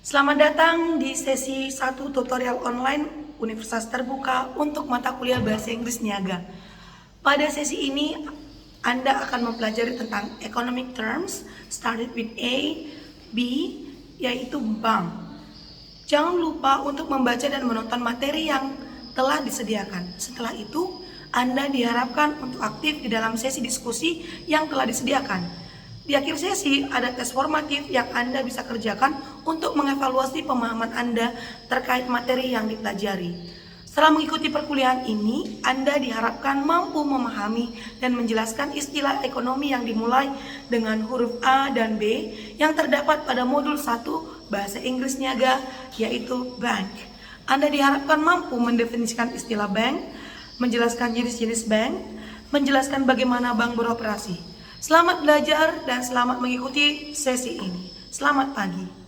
Selamat datang di sesi 1 tutorial online Universitas Terbuka untuk mata kuliah Bahasa Inggris Niaga. Pada sesi ini, Anda akan mempelajari tentang economic terms, started with A, B, yaitu bank. Jangan lupa untuk membaca dan menonton materi yang telah disediakan. Setelah itu, Anda diharapkan untuk aktif di dalam sesi diskusi yang telah disediakan. Di akhir sesi, ada tes formatif yang Anda bisa kerjakan untuk mengevaluasi pemahaman Anda terkait materi yang dipelajari. Setelah mengikuti perkuliahan ini, Anda diharapkan mampu memahami dan menjelaskan istilah ekonomi yang dimulai dengan huruf A dan B yang terdapat pada modul 1 Bahasa Inggris Niaga, yaitu bank. Anda diharapkan mampu mendefinisikan istilah bank, menjelaskan jenis-jenis bank, menjelaskan bagaimana bank beroperasi. Selamat belajar dan selamat mengikuti sesi ini. Selamat pagi.